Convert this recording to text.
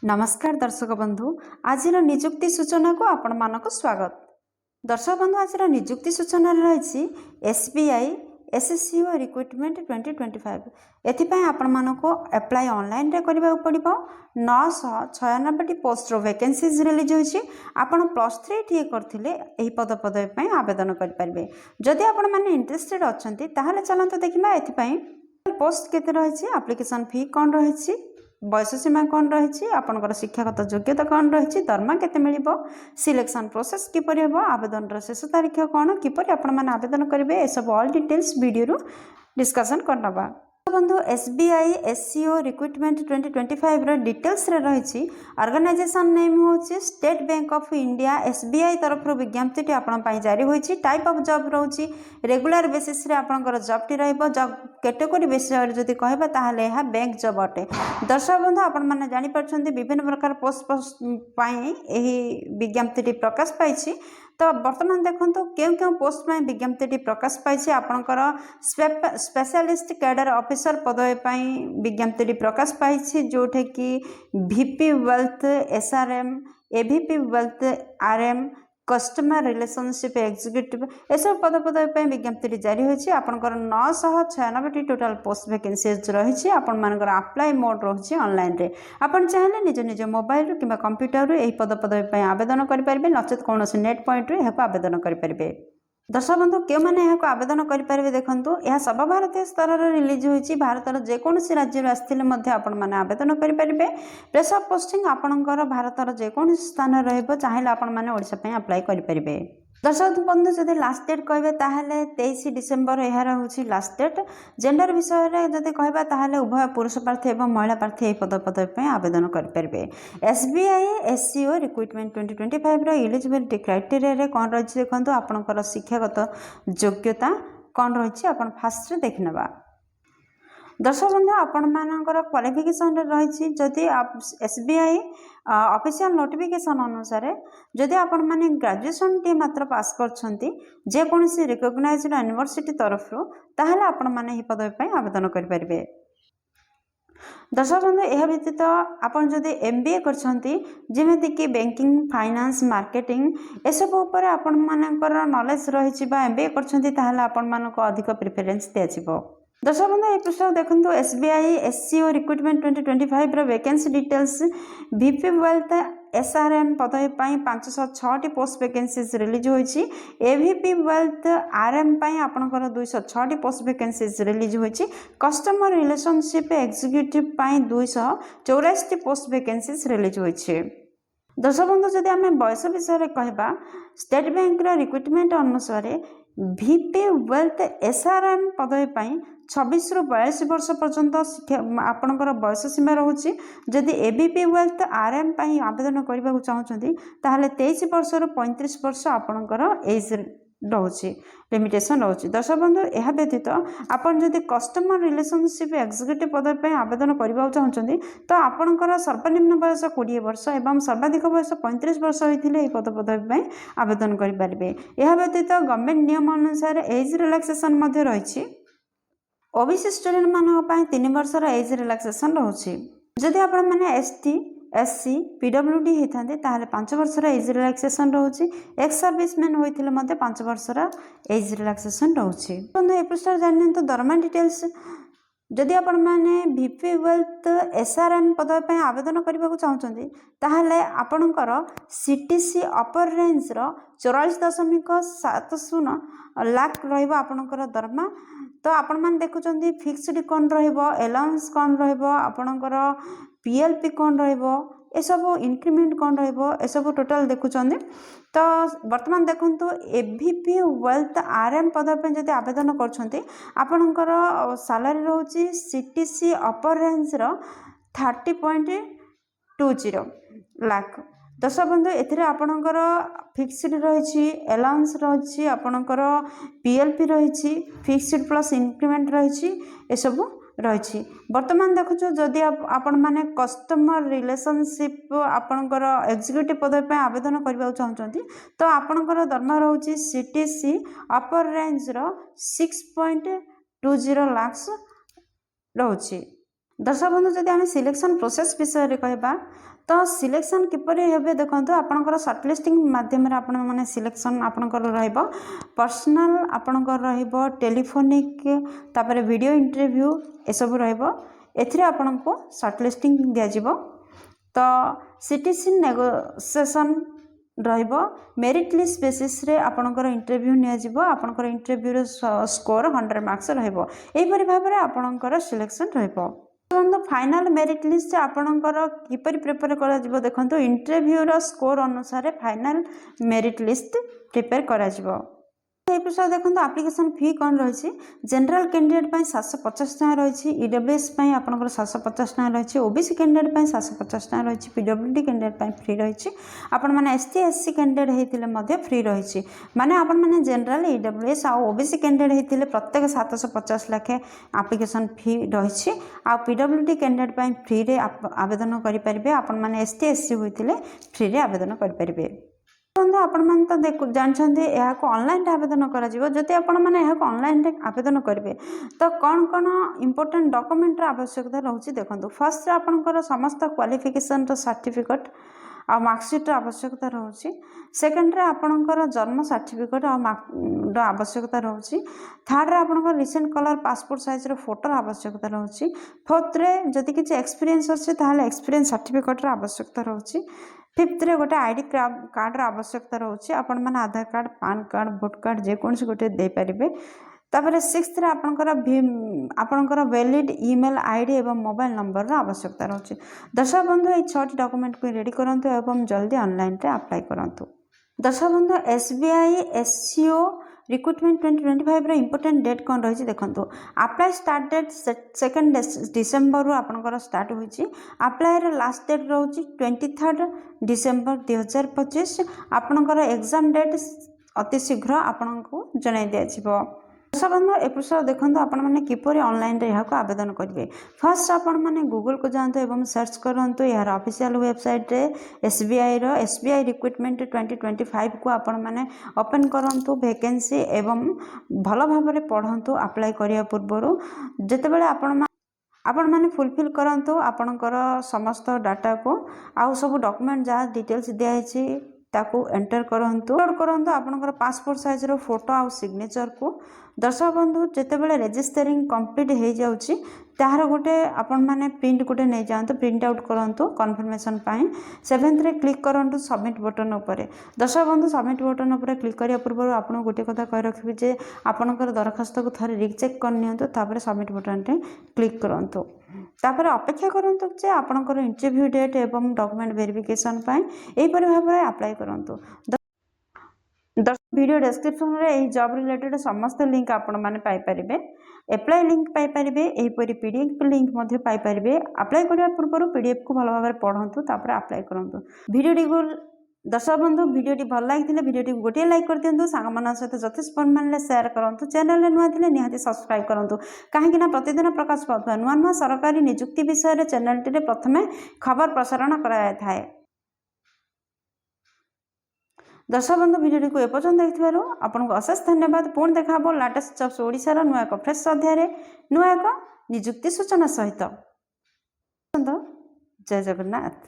नमस्कार दर्शक बंधु आज निजुक्ति सूचना को आपण मानक स्वागत। दर्शक बंधु आज निजुक्ति सूचना रही एसबीआई एसएससीओ रिक्रुटमेंट 2025 एथिपाई आपण मानक अप्लाई ऑनलाइन रे करबा पड़िबो। 996 पोस्ट रो वैकेंसीज रिलीज होछि। आपण +3 ठी करथिले एही पद पई आवेदन करि परबे। जदि आपण माने इंटरेस्टेड अछंती ताहाले चलंतो देखिबा। एथिपाई पोस्ट केते रहिछि, एप्लिकेशन फी कोन रहिछि, बयस सीमा कौन रही, आपंकर शिक्षागत योग्यता कौन रही, दरमा केते मिलिबो, सिलेक्शन प्रोसेस किपरि हेबो, आवेदन शेष तारीख कौन, किपरि आपण माने आवेदन करेंगे, ए सब ऑल डिटेल्स वीडियो डिस्कशन करनबा। बंधु एसबीआई एससीओ रिक्रुटमेंट 2025 रो डिटेल्स रे रही। ऑर्गेनाइजेशन नेम होची State Bank of India. SBI तरफ विज्ञप्ति आपण पाई जारी होईची। टाइप ऑफ जॉब रोची रेगुलर बेसिस रे आपनकर जॉब टी रहइबो। जॉब कैटेगरी बेसिस रे जदी कहबा ताहाले यह बैंक जॉब अटे। दर्शक बंधु आपण माने जानि परछन्ती विभिन्न प्रकार पोस्ट पाई एही विज्ञप्ति प्रकाश पाइछि। तो वर्तमान देखो क्यों पोस्ट में विज्ञप्ति प्रकाश पाई आपणकर स्पेशलिस्ट कैडर ऑफिसर पदवी विज्ञप्ति प्रकाश पाई जोठे कि VP wealth SRM, AVP wealth RM, customer relationship executive एसब पदवी विज्ञप्ति जारी होती। आपंकर 996 टोटाल पोस्ट वैकेंसीज रही। आपंकर अप्लाई मोड रही ऑनलाइन रे। आपन चाहे निज निज मोबाइल कि कंप्यूटर यही पदवी आवेदन करेंगे, नचेत कौन नेट पॉइंट रे आवेदन करेंगे। दर्शक बंधु क्यों मैंने आवेदन करेंगे देखूँ, यह सर्वभारतीय स्तर में रिलीज होती। भारतर जेकोसी राज्य आसते आपण मैंने आवेदन करेंगे। प्लेस ऑफ पोस्टिंग आपणकर भारतर जेकोसी स्थान रहिए आपण मैंने ओडिशा अप्लाई करेंगे। दर्शक बंधु जब लास्ट डेट कहे 23 डिसेम्बर यह हूँ लास्ट डेट। जेंडर विषय में जब कहबा ताहले उभय पुरुष प्रार्थी और महिला प्रार्थी यह पदवी आवेदन करेंगे। एसबीआई एससीओ रिक्रुटमेंट 2025 रो एलिजिबिलिटी क्राइटेरिया कौन रही देखो। आपंकर शिक्षागत योग्यता कौन रही आपन फास्ट देखि नबा। दर्शक बंधु आपण मानकर क्वालिफिकेशन रही जदि एसबीआई ऑफिशियल नोटिफिकेशन अनुसार जदि आपण माने ग्रेजुएशन टी मात्र पास करछंती जेकोसी रिकॉग्नाइज्ड यूनिवर्सिटी तरफ ताहले आपण माने ही पदवी आवेदन करि परिबे। दर्शक बंधु यह व्यतीत आपन जदि एमबीए करछंती जेमेति कि बैंकिंग, फाइनेंस, मार्केटिंग एसब ऊपर आपण मानकर नॉलेज रही बा एमबीए करछंती ताहले आपण मानको अधिक प्रेफरेंस दियाजिबो। दर्शक बंधु ये पृष्ठ देखो एसबीआई एससीओ रिक्रुटमेंट 2025 रो vacancy details. VP wealth SRM पदवी 506 पोस्ट वैकेंसीज रिलीज होती। एवीपी वेल्थ आरएम आपणकर 206 पोस्ट वैकेंसीज रिलीज होती। Customer relationship executive 284 post vacancies release होती। दर्शक बंधु जदि आम बयस विषय कहबा, स्टेट बैंक रिक्रुटमेंट अनुसार वीपी वेल्थ एसआरएम पदवी 26 ରୁ 42 वर्ष पर्यंत आपणकर बयस सीमा रोचे। जदि एबीपी वेल्थ आरएम आवेदन करने को चाहते ताहले 23 वर्ष ରୁ 35 वर्ष आपणकर एज रोचे लिमिटेशन रोचे। दर्शक बंधु यह व्यतीत आपन जदि कस्टमर रिलेशनशिप एग्जीक्यूटिव पदवी आवेदन करने चाहते तो आपणकर सर्वनिम्न बयस 20 वर्ष और सर्वाधिक बयस 35 वर्ष होते पदवी आवेदन करेंगे। यह व्यतीत गवर्नमेंट नियम अनुसार एज रिलैक्सेशन रही। ओबीसी स्टूडेंट मान 3 वर्ष एज रिलैक्सेशन रोचे। जदि आपण मैंने एसटी एससी पीडब्ल्यूडी होते ताहले 5 वर्ष एज रिलैक्सेशन रोचे। एक्स सर्विसमैन होते 5 वर्ष एज रिलैक्सेशन रोचे। बंधु ए पृष्ठ जानि तो दरमा डिटेल्स। जदि आपण मैंने वीपी वेल्थ एसआरएम पदवी आवेदन करने को चाहते ताहले आपणकर सीटीसी अपर रेंज 44.70 लाख रहिबा आपणकर दरमा। तो आपण मैंने देखुं फिक्सड कौन रलाउंस कौन आपणकर पीएलपी कौन रसब इंक्रीमेंट कौन रसब टोटाल देखुं। तो वर्तमान देखो एवीपी वेल्थ आरएम पदवी जब आवेदन करपणकर सैलरी रोचे सीटीसी अपर रेंज 30.20 लाख। दर्शक बंधु एथिरे आपणकर फिक्सड रही, अलाउंस रही, आपणकर पीएलपी रही, फिक्सड प्लस इंक्रीमेंट रही, एसबू रही। वर्तमान देखु जदि आपण माने कस्टमर रिलेशनशिप आपणकर एग्जीक्यूटिव पदवी आवेदन करने चाहते तो आपणकर दरमा रोचे सीटीसी अपर रेंज 6.20 लाख रोचे। दर्शक बंधु जदि आम सिलेक्शन प्रोसेस विषय कहबा तो सिलेक्शन किपरि हेबे देखंतु आपनकर शॉर्टलिस्टिंग माध्यम रे आपण माने सिलेक्शन आपनकर रहइबो पर्सनल आपनकर रहइबो टेलीफोनिक तापर वीडियो इंटरव्यू ए सब रहइबो एथिरे आपनको शॉर्टलिस्टिंग दिया जिवो तो सीटीसी नेगोशिएशन रहइबो मेरिट लिस्ट बेसिस रे आपनकर इंटरव्यू निया जिवो आपनकर इंटरव्यू रे स्कोर 100 मार्क्स रहइबो एही परि भाबरे आपनकर सिलेक्शन रहइबो फाइनल मेरिट लिस्ट आपणकर किपरि प्रिपेयर करा जिवो देखंतु इंटरव्यू रो स्कोर अनुसार फाइनल मेरिट लिस्ट प्रिपेयर करा जिवो विषय देखो आप्लिकेसन फी कौन रही जनरल कैंडिडेट 750 टका रही ईडब्ल्यूएस आपंकर 750 टका रही ओबीसी कैंडिडेट 750 टका रही पीडब्ल्यूडी कैंडिडेट फ्री रही आपण मैंने एसटी एससी कैंडिडेट होते फ्री रही माने आपण मैंने जनरल ईडब्ल्यूएस आ ओबीसी कैंडिडेट होते प्रत्येक 750 लाखे आप्लिकेसन फी रही आ पीडब्ल्यूडी कैंडिडेट फ्री रे आवेदन करेंगे आपण मैंने एसटी एससी होते फ्री रे आवेदन करेंगे बंधु आपण मैंने तो देख जानते यहाँ ऑनलाइन आवेदन करी आपण मैंने ऑनलाइन आवेदन करेंगे तो कौन कौन इंपोर्टेंट डॉक्यूमेंट आवश्यकता रोचे देखो फर्स्ट आपंकर समस्त क्वालिफिकेशन सर्टिफिकेट आ मार्कशीट आवश्यकता रोचे सेकेंड रे आपणकर जन्म सर्टिफिकेट आवश्यकता रोचे थर्ड रे आपणकर रिसेंट कलर पासपोर्ट साइज रो फोटो आवश्यकता रोचे फोर्थ रे जदि किछि एक्सपीरियंस अछि ताहाले एक्सपीरियंस सर्टिफिकेट आवश्यकता रोचे फिफ्थ रे गोटे आईडी कार्ड आवश्यकता रोचे आपण माने Aadhaar card PAN card vote card जेकोसी गोटे दे पारिबे तापर सिक्स्थ रे आपणकर वैलिड ईमेल आईडी एवं मोबाइल नंबर रो आवश्यकता रोचे दर्शक बंधु ए 6 डॉक्यूमेंट को रेडी करंतु एवं जल्दी ऑनलाइन रे अप्लाई करंतु दर्शक बंधु एसबीआई एससीओ रिक्रुटमेंट 2025 रो इंपोर्टेंट डेट कौन रही देखो अप्लाई स्टार्ट डेट 2 डिसेम्बर रु आपनकर स्टार्ट होची अप्लाई रो लास्ट डेट रोची 23 डिसेम्बर 2025 आपनकर एग्जाम डेट अति शीघ्र आपनको जणाई दिया जिवो दर्शक बंधु एपिसोड देखो आपण मैंने किपरि ऑनलाइन रे यहाँ आवेदन करेंगे फर्स्ट आपण मैंने गूगल को जातु एवं सर्च करूँ यार ऑफिशियल वेबसाइट रे एसबीआई रिक्रुटमेंट 2025 को आपण मैंने ओपन करूँ वैकेंसी एवं भल भाव में पढ़ु अप्लाई करिया पूर्व जितेबाला आपण मैंने फुलफिल करूँ आपणकर समस्त डाटा को आउ सब डॉक्यूमेंट जहाँ डिटेल्स दिखाई ताकू एंटर करंतु अपलोड करंतु आपनकर पासपोर्ट साइज रो फोटो आ सिग्नेचर को दर्शक बंधु जेतेबेले रजिस्टरिंग कंप्लीट हो जाउची ताहार गोटे आपण माने प्रिंट गोटे नहीं जातु प्रिंट आउट करंतु कन्फर्मेशन पाई 7th रे क्लिक करंतु सबमिट बटन ऊपर दर्शक बंधु सबमिट बटन ऊपर क्लिक करिया पूर्व आपण गोटे कथा कहि रखिबे जे आपनकर दरखास्त को थरे रीचेक कर नियंतु तापर सबमिट बटन रे क्लिक करंतु तापर अपेक्षा करंतु जे आपनकर इंटरव्यू डेट एवं डॉक्यूमेंट वेरिफिकेशन पाई एही परि भाबरे अप्लाई करंतु वीडियो डिस्क्रिप्शन रे एही जॉब रिलेटेड समस्त लिंक आपण माने पाई परिबे अप्लाई लिंक पाई परिबे एही परि पीडीएफ लिंक मध्ये पाई परिबे अप्लाई करिया पूर्व पीडीएफ को भलो भाबरे पढंतु तापर अप्लाई करंतु वीडियो को दर्शक बंधु वीडियो भल लगी वीडियो गोटे लाइक कर दिंतु सांग सहित जथेष परिमाण में शेयर करूँ चैनल नुआ थे निहाती सब्सक्राइब करूँ कहीं प्रतिदिन प्रकाश पाता नुआ नुआ सरकारी नियुक्ति विषय चैनल टी प्रथमे खबर प्रसारण कराए दर्शक बंधु वीडियो को एपर्यंत देखिबारु आपनको अशेष धन्यवाद पुणी देखा लाटेस्ट जॉब्स ओडिशार नुआ एक फ्रेश अध्याय नुआ एक नियुक्ति सूचना सहित जय जगन्नाथ।